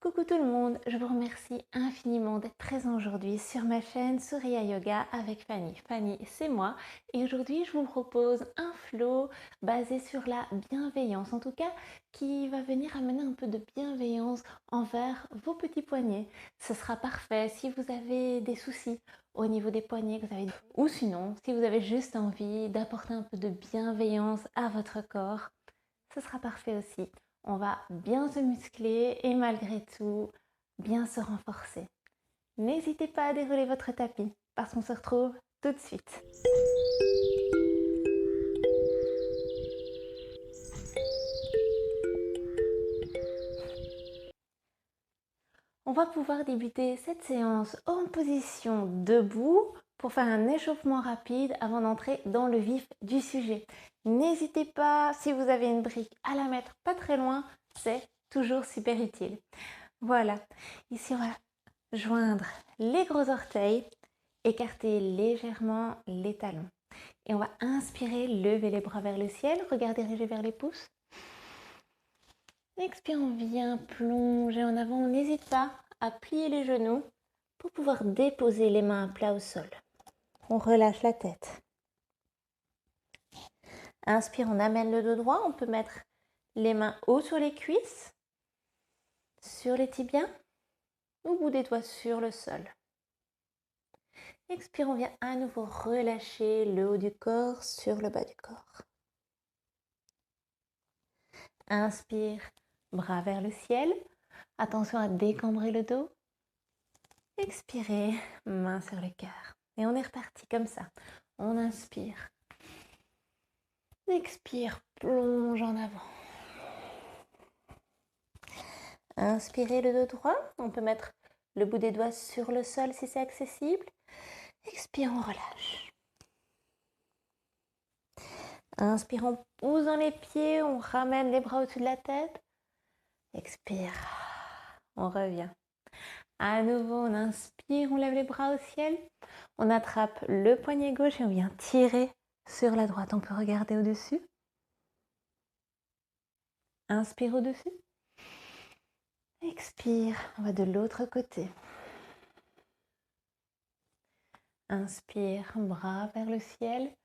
Coucou tout le monde, je vous remercie infiniment d'être présent aujourd'hui sur ma chaîne Surya Yoga avec Fanny. Fanny, c'est moi et aujourd'hui je vous propose un flow basé sur la bienveillance, en tout cas qui va venir amener un peu de bienveillance envers vos petits poignets. Ce sera parfait si vous avez des soucis au niveau des poignets, ou sinon si vous avez juste envie d'apporter un peu de bienveillance à votre corps, ce sera parfait aussi. On va bien se muscler et malgré tout, bien se renforcer. N'hésitez pas à dérouler votre tapis parce qu'on se retrouve tout de suite. On va pouvoir débuter cette séance en position debout pour faire un échauffement rapide avant d'entrer dans le vif du sujet. N'hésitez pas, si vous avez une brique, à la mettre pas très loin, c'est toujours super utile. Voilà, ici on va joindre les gros orteils, écarter légèrement les talons. Et on va inspirer, lever les bras vers le ciel, regard dirigé vers les pouces. Expire, on vient plonger en avant. On n'hésite pas à plier les genoux pour pouvoir déposer les mains à plat au sol. On relâche la tête. Inspire, on amène le dos droit. On peut mettre les mains haut sur les cuisses, sur les tibias, au bout des doigts sur le sol. Expire, on vient à nouveau relâcher le haut du corps sur le bas du corps. Inspire, bras vers le ciel. Attention à décambrer le dos. Expirez, main sur le cœur. Et on est reparti comme ça. On inspire. Expire, plonge en avant. Inspirez le dos droit. On peut mettre le bout des doigts sur le sol si c'est accessible. Expire, on relâche. Inspire en posant les pieds. On ramène les bras au-dessus de la tête. Expire. On revient. À nouveau, on inspire, on lève les bras au ciel. On attrape le poignet gauche et on vient tirer sur la droite. On peut regarder au-dessus. Inspire au-dessus. Expire, on va de l'autre côté. Inspire, bras vers le ciel.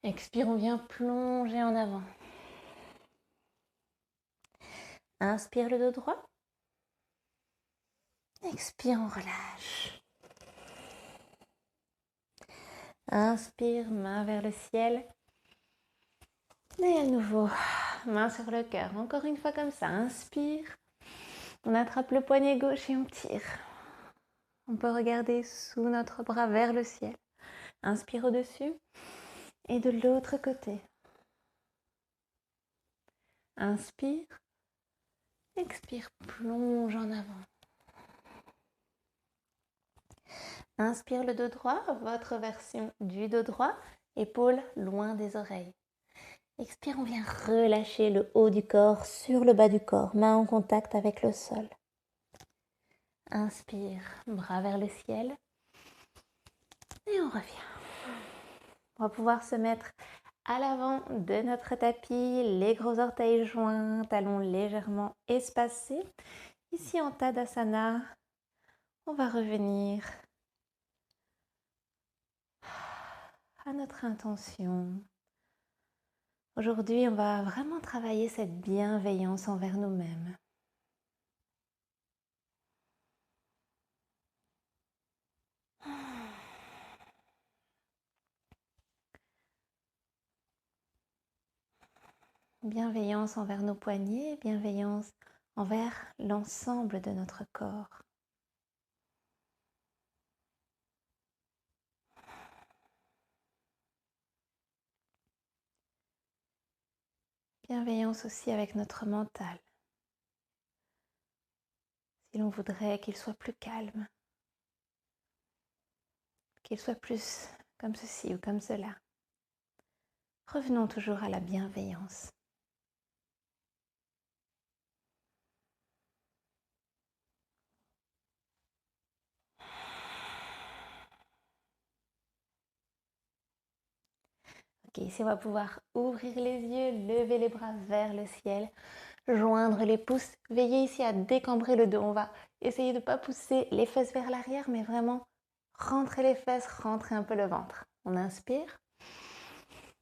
Expire, on vient plonger en avant. Inspire le dos droit. Expire, on relâche. Inspire, main vers le ciel. Et à nouveau, main sur le cœur. Encore une fois comme ça. Inspire. On attrape le poignet gauche et on tire. On peut regarder sous notre bras vers le ciel. Inspire au-dessus. Et de l'autre côté. Inspire. Expire, plonge en avant. Inspire le dos droit, votre version du dos droit, épaules loin des oreilles. Expire, on vient relâcher le haut du corps sur le bas du corps, main en contact avec le sol. Inspire, bras vers le ciel. Et on revient. On va pouvoir se mettre à l'avant de notre tapis, les gros orteils joints, talons légèrement espacés. Ici en Tadasana, on va revenir à notre intention. Aujourd'hui, on va vraiment travailler cette bienveillance envers nous-mêmes. Bienveillance envers nos poignets, bienveillance envers l'ensemble de notre corps. Bienveillance aussi avec notre mental. Si l'on voudrait qu'il soit plus calme, qu'il soit plus comme ceci ou comme cela. Revenons toujours à la bienveillance. Ok, ici on va pouvoir ouvrir les yeux, lever les bras vers le ciel. joindre les pouces. Veillez ici à décambrer le dos. On va essayer de ne pas pousser les fesses vers l'arrière, mais vraiment rentrer les fesses, rentrer un peu le ventre. On inspire.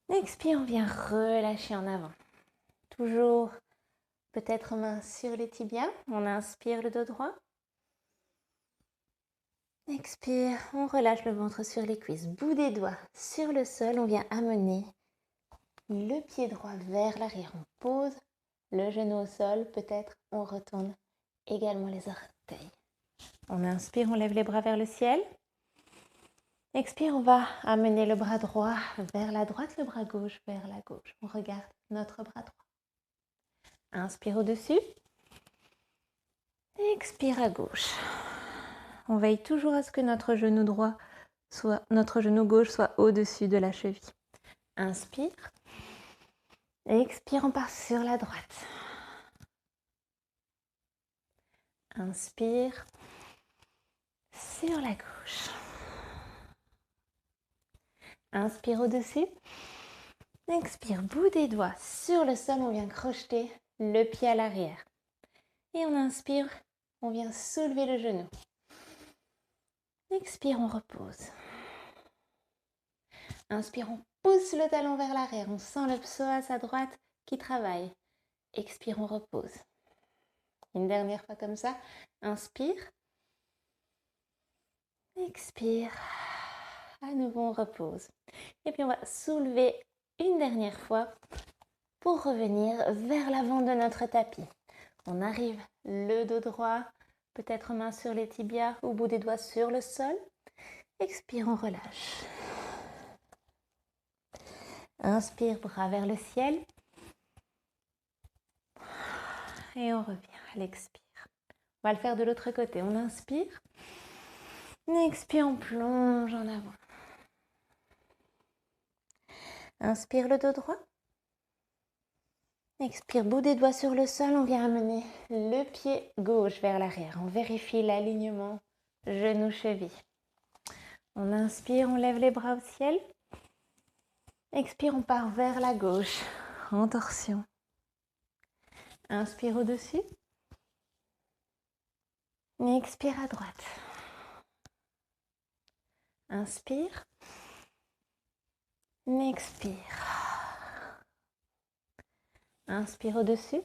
Expire, on vient relâcher en avant. Toujours peut-être main sur les tibias. On inspire le dos droit. Expire, on relâche le ventre sur les cuisses. Bout des doigts sur le sol. On vient amener le pied droit vers l'arrière. On pose le genou au sol. Peut-être on retourne également les orteils. On inspire, on lève les bras vers le ciel. Expire, on va amener le bras droit vers la droite, le bras gauche vers la gauche. On regarde notre bras droit. Inspire au-dessus. Expire à gauche. On veille toujours à ce que notre genou gauche soit au-dessus de la cheville. Inspire. Expire, on part sur la droite. Inspire. Sur la gauche. Inspire au-dessus. Expire, bout des doigts sur le sol, on vient crocheter le pied à l'arrière. Et on inspire, on vient soulever le genou. Expire, on repose. Inspire, on pousse le talon vers l'arrière. On sent le psoas à droite qui travaille. Expire, on repose. Une dernière fois comme ça. Inspire. Expire. À nouveau, on repose. Et puis, on va soulever une dernière fois pour revenir vers l'avant de notre tapis. On arrive le dos droit, peut-être main sur les tibias ou bout des doigts sur le sol. Expire, on relâche. Inspire, bras vers le ciel. Et on revient à l'expire. On va le faire de l'autre côté. On inspire. Expire, on plonge en avant. Inspire le dos droit. Expire, bout des doigts sur le sol. On vient amener le pied gauche vers l'arrière. On vérifie l'alignement genou-cheville. On inspire, on lève les bras au ciel. Expire, on part vers la gauche en torsion. Inspire au-dessus. Expire à droite. Inspire. Expire. Inspire au-dessus.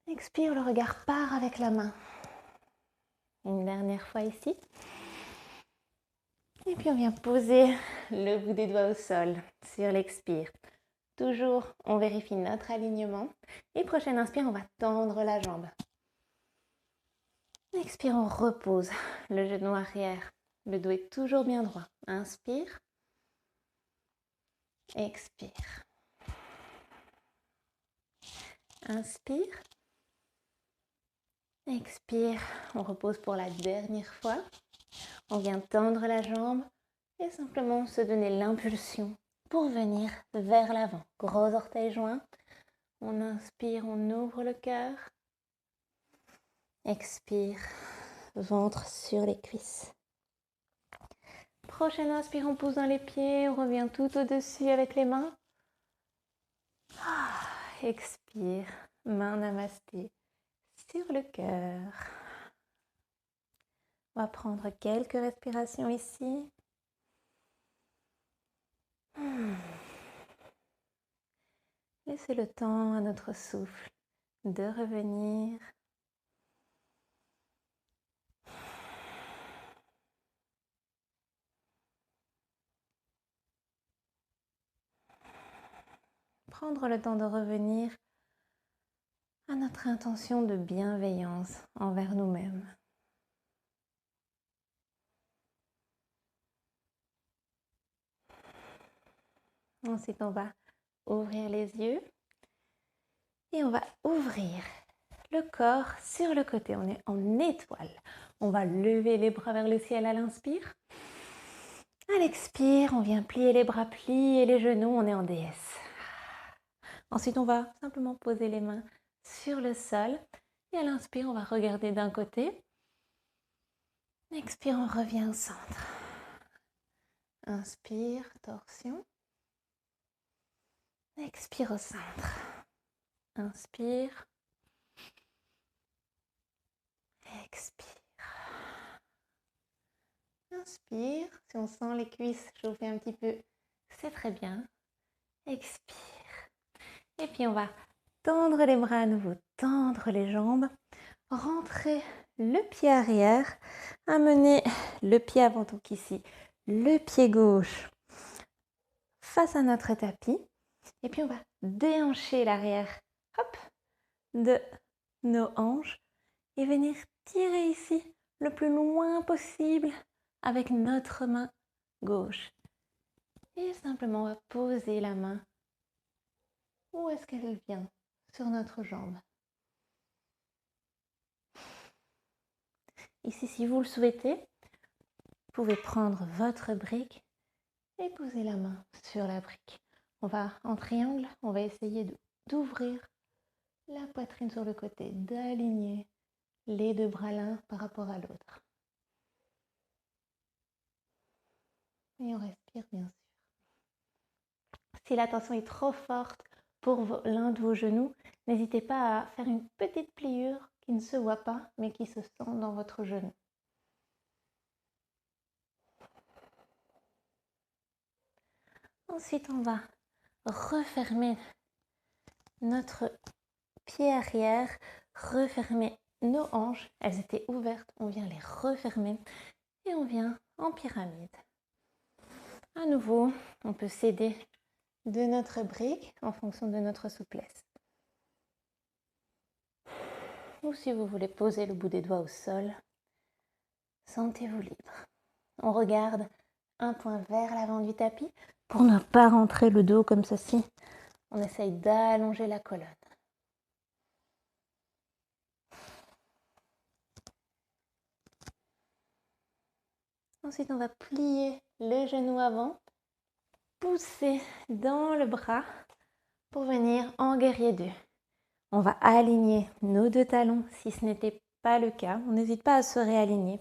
Expire, le regard part avec la main. Une dernière fois ici. Et puis on vient poser le bout des doigts au sol sur l'expire. Toujours, on vérifie notre alignement. Et prochaine inspire, on va tendre la jambe. Expire, on repose le genou arrière. Le dos est toujours bien droit. Inspire. Expire. Inspire. Expire. On repose pour la dernière fois. On vient tendre la jambe et simplement se donner l'impulsion pour venir vers l'avant. Gros orteils joints. On inspire, on ouvre le cœur. Expire. Ventre sur les cuisses. Prochaine inspire, on pousse dans les pieds. On revient tout au-dessus avec les mains. Expire. Main namasté sur le cœur. On va prendre quelques respirations ici. Laissez le temps à notre souffle de revenir. Prendre le temps de revenir à notre intention de bienveillance envers nous-mêmes. Ensuite, on va ouvrir les yeux et on va ouvrir le corps sur le côté. On est en étoile. On va lever les bras vers le ciel à l'inspire. À l'expire, on vient plier les bras, plier les genoux. On est en déesse. Ensuite, on va simplement poser les mains sur le sol. Et à l'inspire, on va regarder d'un côté. Expire, on revient au centre. Inspire, torsion. Expire au centre. Inspire. Expire. Inspire. Si on sent les cuisses chauffer un petit peu, c'est très bien. Expire. Et puis on va tendre les bras à nouveau, tendre les jambes. Rentrer le pied arrière. Amener le pied avant, donc ici, le pied gauche face à notre tapis. Et puis on va déhancher l'arrière, hop, de nos hanches et venir tirer ici le plus loin possible avec notre main gauche. Et simplement on va poser la main où est-ce qu'elle vient sur notre jambe. Ici, si vous le souhaitez, vous pouvez prendre votre brique et poser la main sur la brique. On va en triangle, on va essayer d'ouvrir la poitrine sur le côté, d'aligner les deux bras l'un par rapport à l'autre. Et on respire bien sûr. Si la tension est trop forte pour l'un de vos genoux, n'hésitez pas à faire une petite pliure qui ne se voit pas mais qui se sent dans votre genou. Ensuite, on va refermer notre pied arrière, refermer nos hanches. Elles étaient ouvertes, on vient les refermer et on vient en pyramide. À nouveau, on peut s'aider de notre brique en fonction de notre souplesse. Ou si vous voulez poser le bout des doigts au sol, sentez-vous libre. On regarde un point vers l'avant du tapis pour ne pas rentrer le dos comme ceci. On essaye d'allonger la colonne. Ensuite, on va plier le genou avant, pousser dans le bras pour venir en guerrier 2. On va aligner nos deux talons si ce n'était pas le cas. On n'hésite pas à se réaligner.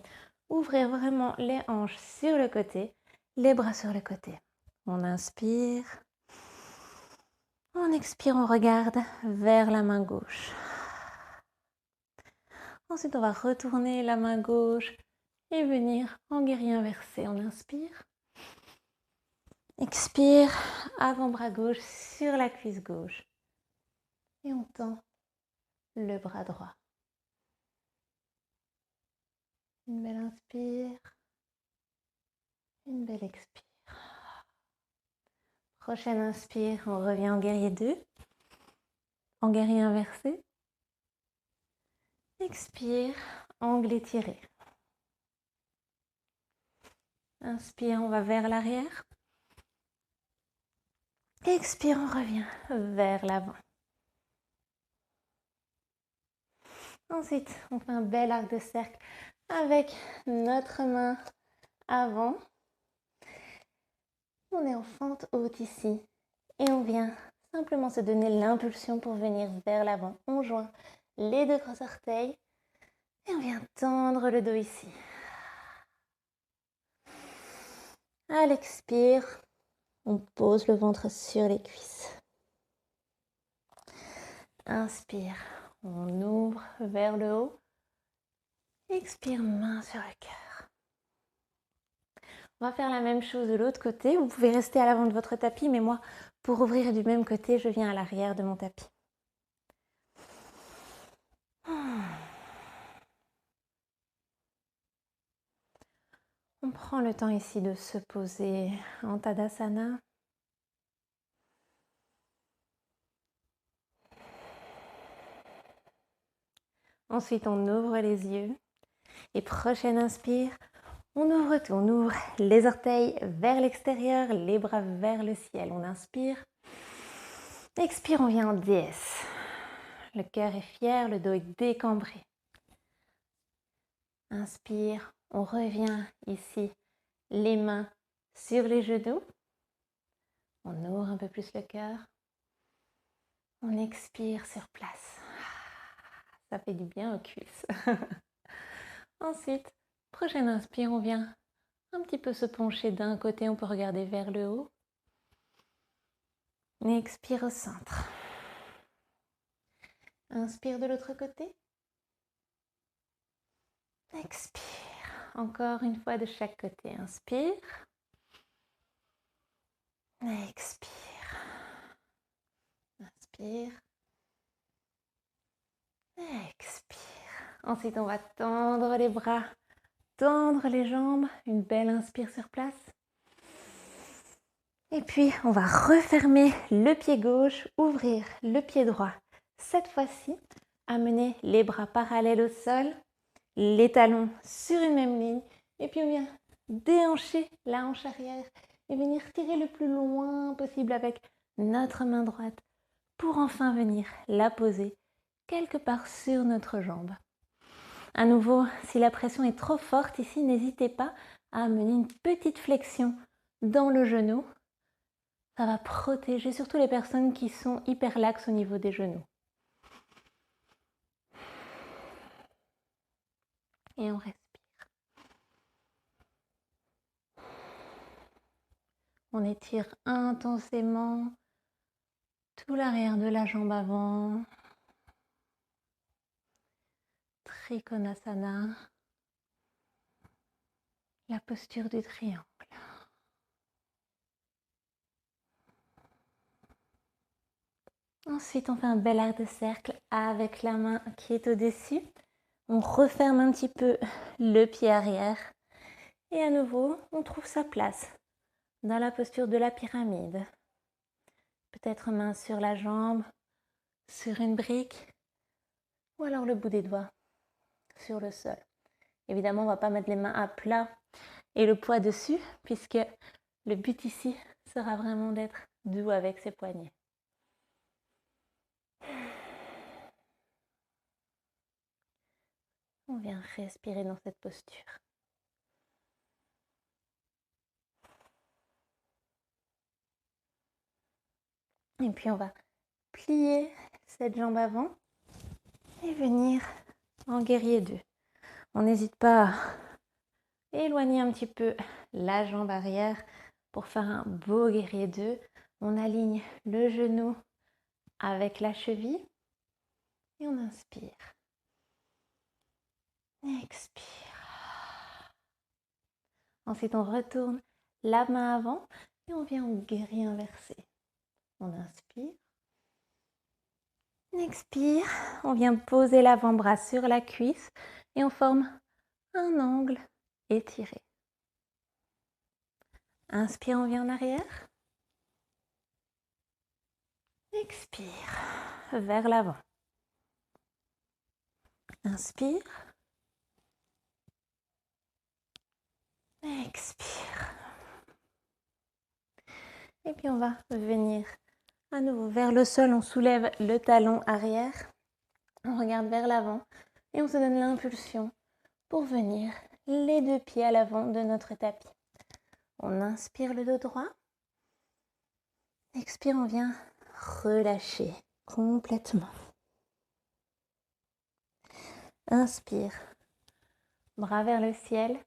Ouvrir vraiment les hanches sur le côté, les bras sur le côté. On inspire. On expire, on regarde vers la main gauche. Ensuite, on va retourner la main gauche et venir en guerrier inversé. On inspire. Expire, avant-bras gauche sur la cuisse gauche. Et on tend le bras droit. Une belle inspire. Une belle expire. Prochaine inspire, on revient en guerrier 2. En guerrier inversé. Expire, angle étiré. Inspire, on va vers l'arrière. Expire, on revient vers l'avant. Ensuite, on fait un bel arc de cercle avec notre main avant. On est en fente haute ici et on vient simplement se donner l'impulsion pour venir vers l'avant. On joint les deux gros orteils et on vient tendre le dos ici. À l'expire, on pose le ventre sur les cuisses. Inspire, on ouvre vers le haut. Expire, main sur le cœur. On va faire la même chose de l'autre côté. Vous pouvez rester à l'avant de votre tapis, mais moi, pour ouvrir du même côté, je viens à l'arrière de mon tapis. On prend le temps ici de se poser en Tadasana. Ensuite, on ouvre les yeux. Et prochaine inspire, on ouvre tout. On ouvre les orteils vers l'extérieur, les bras vers le ciel. On inspire. Expire, on vient en déesse. Le cœur est fier, le dos est décambré. Inspire, on revient ici, les mains sur les genoux. On ouvre un peu plus le cœur. On expire sur place. Ça fait du bien aux cuisses. Ensuite, prochaine inspire, on vient un petit peu se pencher d'un côté, on peut regarder vers le haut. On expire au centre. Inspire de l'autre côté. Expire. Encore une fois de chaque côté. Inspire. Expire. Inspire. Expire. Ensuite, on va tendre les bras, tendre les jambes. Une belle inspire sur place. Et puis, on va refermer le pied gauche, ouvrir le pied droit. Cette fois-ci, amener les bras parallèles au sol, les talons sur une même ligne. Et puis, on vient déhancher la hanche arrière et venir tirer le plus loin possible avec notre main droite pour enfin venir la poser quelque part sur notre jambe. À nouveau, si la pression est trop forte ici, n'hésitez pas à amener une petite flexion dans le genou. Ça va protéger surtout les personnes qui sont hyper laxes au niveau des genoux. Et on respire. On étire intensément tout l'arrière de la jambe avant. Trikonasana. La posture du triangle. Ensuite, on fait un bel arc de cercle avec la main qui est au-dessus. On referme un petit peu le pied arrière. Et à nouveau, on trouve sa place dans la posture de la pyramide. Peut-être main sur la jambe, sur une brique, ou alors le bout des doigts sur le sol. Évidemment, on ne va pas mettre les mains à plat et le poids dessus, puisque le but ici sera vraiment d'être doux avec ses poignets. On vient respirer dans cette posture. Et puis on va plier cette jambe avant et venir en guerrier 2. On n'hésite pas à éloigner un petit peu la jambe arrière pour faire un beau guerrier 2. On aligne le genou avec la cheville et on inspire. Expire. Ensuite, on retourne la main avant et on vient en guerrier inversé. On inspire. Expire. On vient poser l'avant-bras sur la cuisse et on forme un angle étiré. Inspire, on vient en arrière. Expire, vers l'avant. Inspire. Expire. Et puis on va venir à nouveau vers le sol. On soulève le talon arrière. On regarde vers l'avant et on se donne l'impulsion pour venir les deux pieds à l'avant de notre tapis. On inspire le dos droit. Expire, on vient relâcher complètement. Inspire, bras vers le ciel.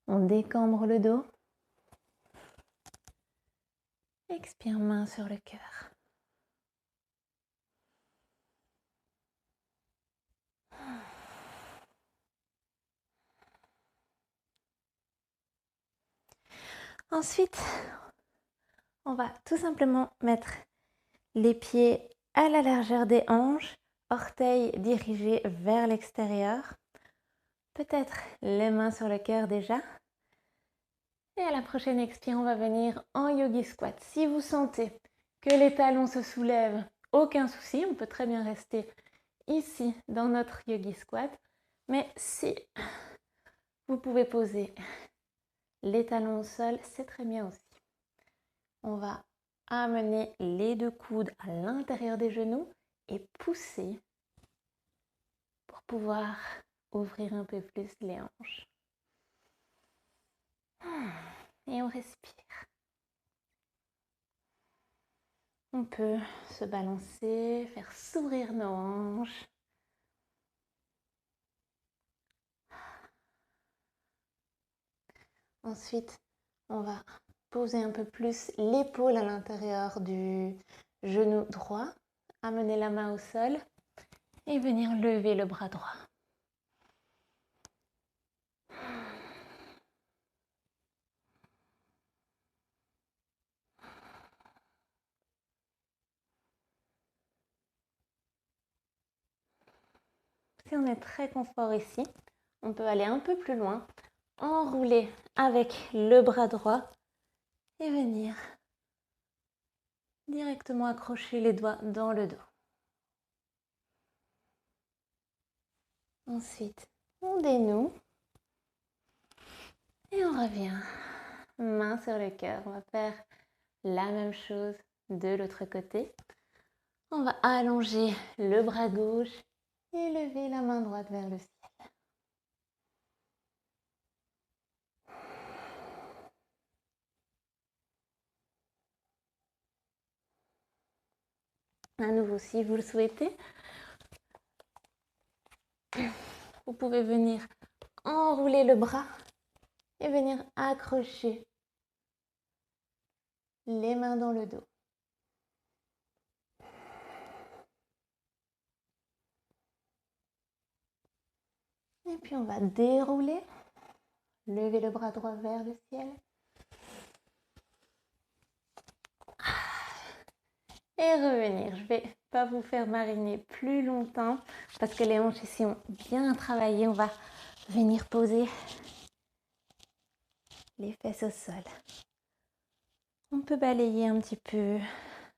On décambre le dos. Expire, main sur le cœur. Ensuite, on va tout simplement mettre les pieds à la largeur des hanches, orteils dirigés vers l'extérieur. Peut-être les mains sur le cœur déjà. Et à la prochaine expire, on va venir en yogi squat. Si vous sentez que les talons se soulèvent, aucun souci, on peut très bien rester ici dans notre yogi squat. Mais si vous pouvez poser les talons au sol, c'est très bien aussi. On va amener les deux coudes à l'intérieur des genoux et pousser pour pouvoir ouvrir un peu plus les hanches. Et on respire. On peut se balancer, faire s'ouvrir nos hanches. Ensuite, on va poser un peu plus l'épaule à l'intérieur du genou droit. Amener la main au sol. et venir lever le bras droit. Si on est très confort ici, on peut aller un peu plus loin, enrouler avec le bras droit et venir directement accrocher les doigts dans le dos. Ensuite, on dénoue et on revient. Main sur le cœur. On va faire la même chose de l'autre côté. On va allonger le bras gauche et lever la main droite vers le ciel. À nouveau, si vous le souhaitez, vous pouvez venir enrouler le bras et venir accrocher les mains dans le dos. Et puis on va dérouler, lever le bras droit vers le ciel. Et revenir. Je ne vais pas vous faire mariner plus longtemps parce que les hanches ici ont bien travaillé. On va venir poser les fesses au sol. On peut balayer un petit peu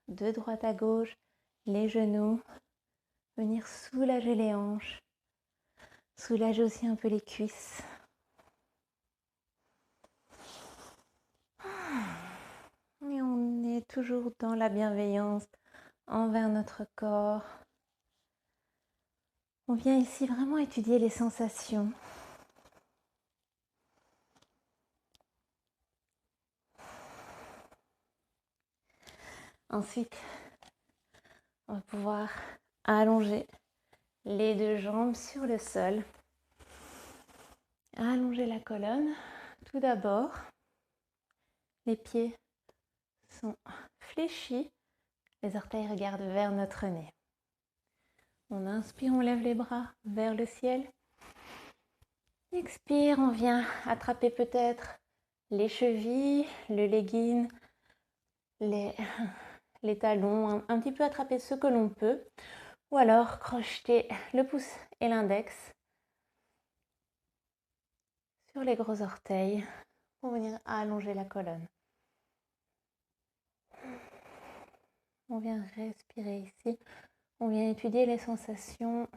de droite à gauche les genoux, venir soulager les hanches, soulager aussi un peu les cuisses. Et on est toujours dans la bienveillance envers notre corps. On vient ici vraiment étudier les sensations. Ensuite, on va pouvoir allonger les deux jambes sur le sol. Allonger la colonne. Tout d'abord, les pieds sont fléchis. Les orteils regardent vers notre nez. On inspire, on lève les bras vers le ciel. Expire, on vient attraper peut-être les chevilles, le legging, les talons, un petit peu attraper ce que l'on peut. Ou alors crocheter le pouce et l'index sur les gros orteils pour venir allonger la colonne. On vient respirer ici. On vient étudier les sensations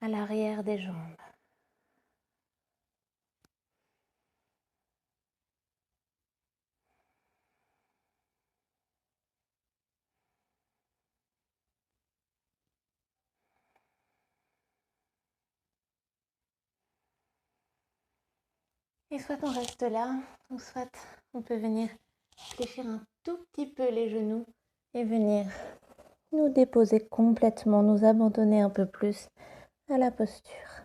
à l'arrière des jambes. Et soit on reste là, ou soit on peut venir fléchir un tout petit peu les genoux et venir nous déposer complètement, nous abandonner un peu plus à la posture.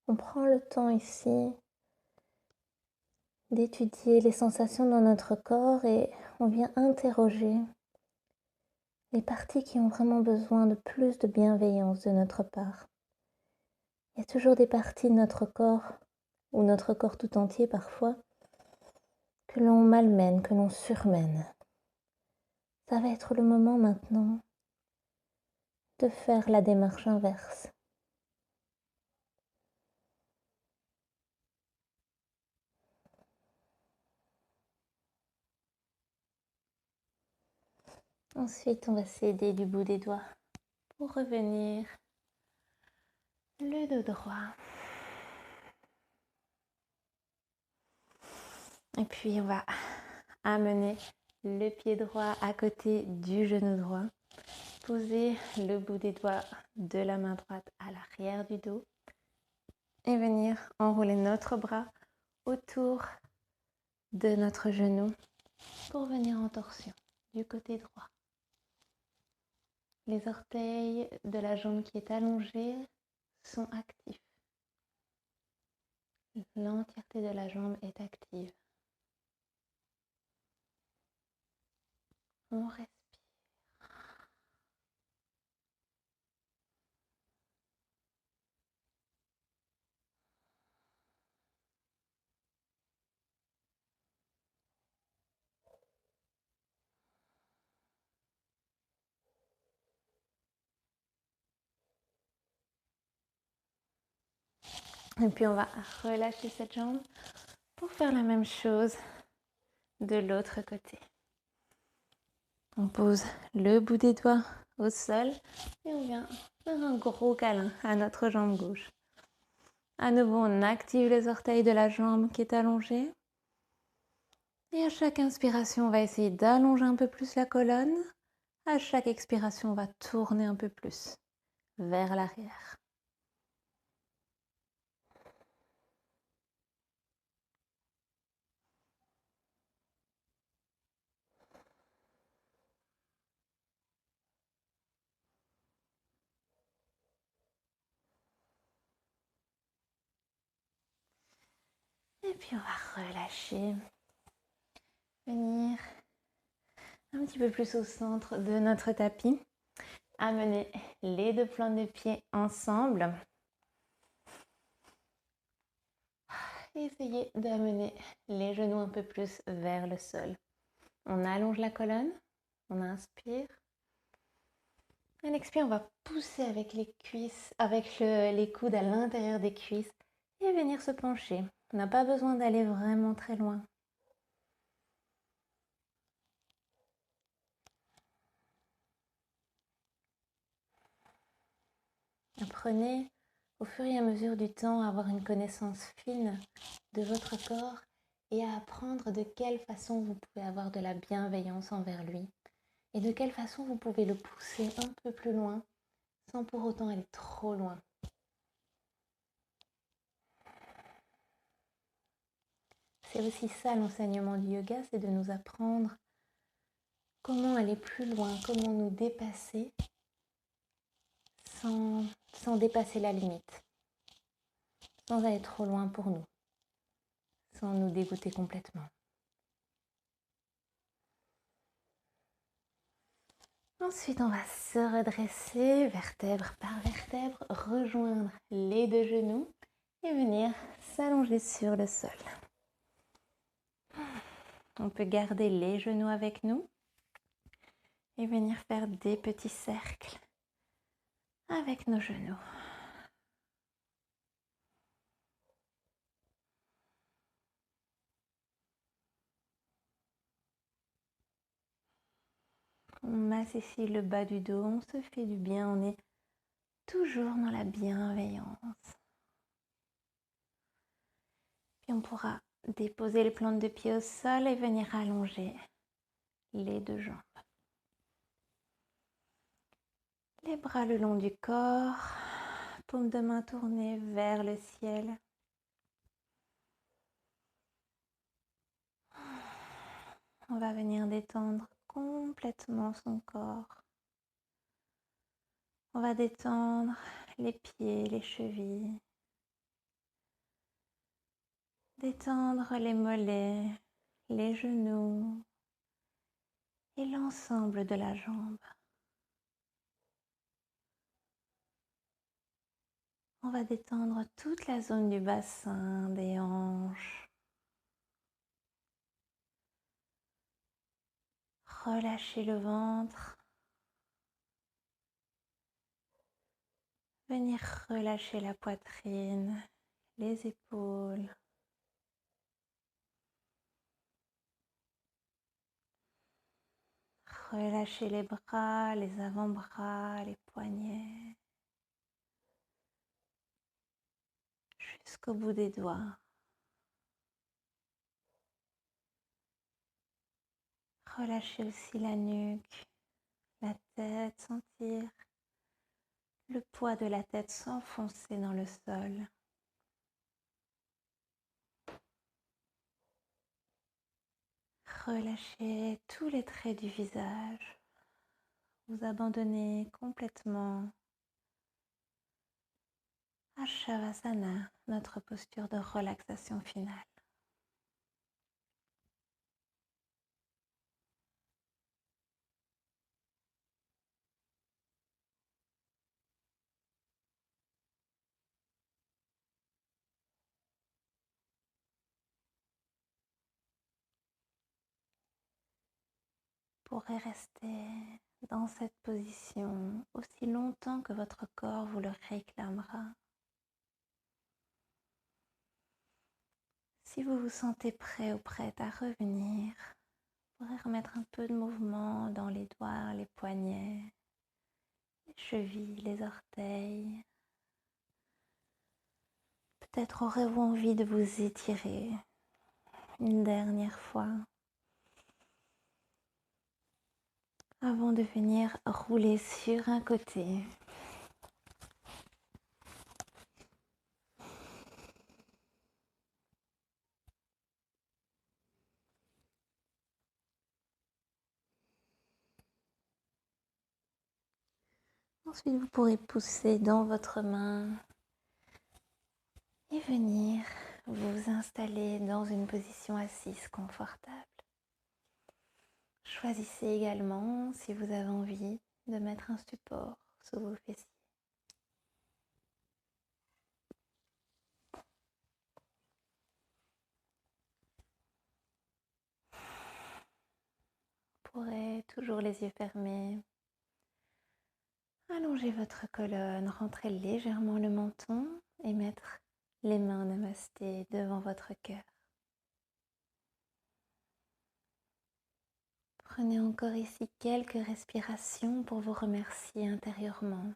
On prend le temps ici d'étudier les sensations dans notre corps et on vient interroger les parties qui ont vraiment besoin de plus de bienveillance de notre part. Il y a toujours des parties de notre corps, ou notre corps tout entier parfois, que l'on malmène, que l'on surmène. Ça va être le moment maintenant de faire la démarche inverse. Ensuite, on va s'aider du bout des doigts pour revenir le dos droit. Et puis, on va amener le pied droit à côté du genou droit. poser le bout des doigts de la main droite à l'arrière du dos et venir enrouler notre bras autour de notre genou pour venir en torsion du côté droit. Les orteils de la jambe qui est allongée sont actifs. L'entièreté de la jambe est active. On respire. Et puis on va relâcher cette jambe pour faire la même chose de l'autre côté. On pose le bout des doigts au sol et on vient faire un gros câlin à notre jambe gauche. À nouveau, on active les orteils de la jambe qui est allongée. Et à chaque inspiration, on va essayer d'allonger un peu plus la colonne. À chaque expiration, on va tourner un peu plus vers l'arrière. Et puis on va relâcher. Venir un petit peu plus au centre de notre tapis. Amener les deux pointes de pied ensemble. Et essayez d'amener les genoux un peu plus vers le sol. On allonge la colonne. On inspire. À l'expire, on va pousser avec les cuisses, avec les coudes à l'intérieur des cuisses et venir se pencher. On n'a pas besoin d'aller vraiment très loin. Apprenez au fur et à mesure du temps à avoir une connaissance fine de votre corps et à apprendre de quelle façon vous pouvez avoir de la bienveillance envers lui et de quelle façon vous pouvez le pousser un peu plus loin sans pour autant aller trop loin. C'est aussi ça l'enseignement du yoga, c'est de nous apprendre comment aller plus loin, comment nous dépasser sans dépasser la limite, sans aller trop loin pour nous, sans nous dégoûter complètement. Ensuite, on va se redresser vertèbre par vertèbre, rejoindre les deux genoux et venir s'allonger sur le sol. On peut garder les genoux avec nous et venir faire des petits cercles avec nos genoux. On masse ici le bas du dos, on se fait du bien, on est toujours dans la bienveillance. Puis on pourra déposer les plantes de pied au sol et venir allonger les deux jambes. Les bras le long du corps, paume de main tournée vers le ciel. On va venir détendre complètement son corps. On va détendre les pieds, les chevilles. Détendre les mollets, les genoux et l'ensemble de la jambe. On va détendre toute la zone du bassin, des hanches. Relâcher le ventre. Venir relâcher la poitrine, les épaules. Relâchez les bras, les avant-bras, les poignets. Jusqu'au bout des doigts. Relâchez aussi la nuque, la tête, sentir le poids de la tête s'enfoncer dans le sol. Relâchez tous les traits du visage. Vous abandonnez complètement à Shavasana, notre posture de relaxation finale. Vous pourrez rester dans cette position aussi longtemps que votre corps vous le réclamera. Si vous vous sentez prêt ou prête à revenir, vous pourrez remettre un peu de mouvement dans les doigts, les poignets, les chevilles, les orteils. Peut-être aurez-vous envie de vous étirer une dernière fois avant de venir rouler sur un côté. Ensuite, vous pourrez pousser dans votre main et venir vous installer dans une position assise confortable. Choisissez également si vous avez envie de mettre un support sous vos fessiers. Vous pourrez, toujours les yeux fermés, allonger votre colonne, rentrer légèrement le menton et mettre les mains namasté devant votre cœur. Prenez encore ici quelques respirations pour vous remercier intérieurement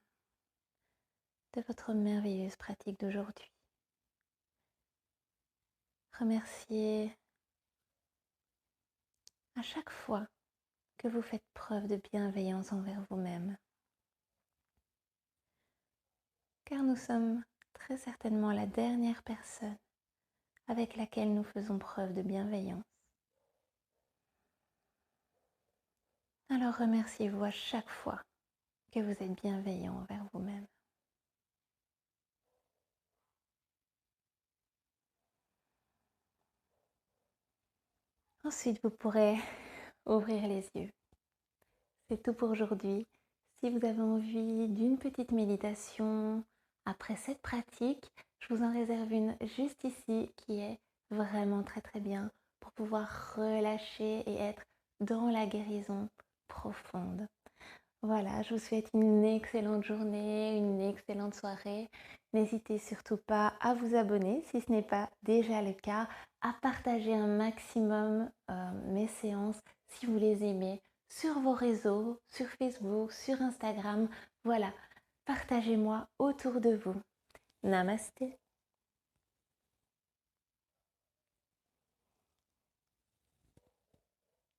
de votre merveilleuse pratique d'aujourd'hui. Remerciez à chaque fois que vous faites preuve de bienveillance envers vous-même. Car nous sommes très certainement la dernière personne avec laquelle nous faisons preuve de bienveillance. Alors remerciez-vous à chaque fois que vous êtes bienveillant envers vous-même. Ensuite, vous pourrez ouvrir les yeux. C'est tout pour aujourd'hui. Si vous avez envie d'une petite méditation après cette pratique, je vous en réserve une juste ici qui est vraiment très très bien pour pouvoir relâcher et être dans la guérison profonde. Voilà, je vous souhaite une excellente journée, une excellente soirée. N'hésitez surtout pas à vous abonner si ce n'est pas déjà le cas, à partager un maximum mes séances si vous les aimez sur vos réseaux, sur Facebook, sur Instagram. Voilà, partagez-moi autour de vous. Namasté.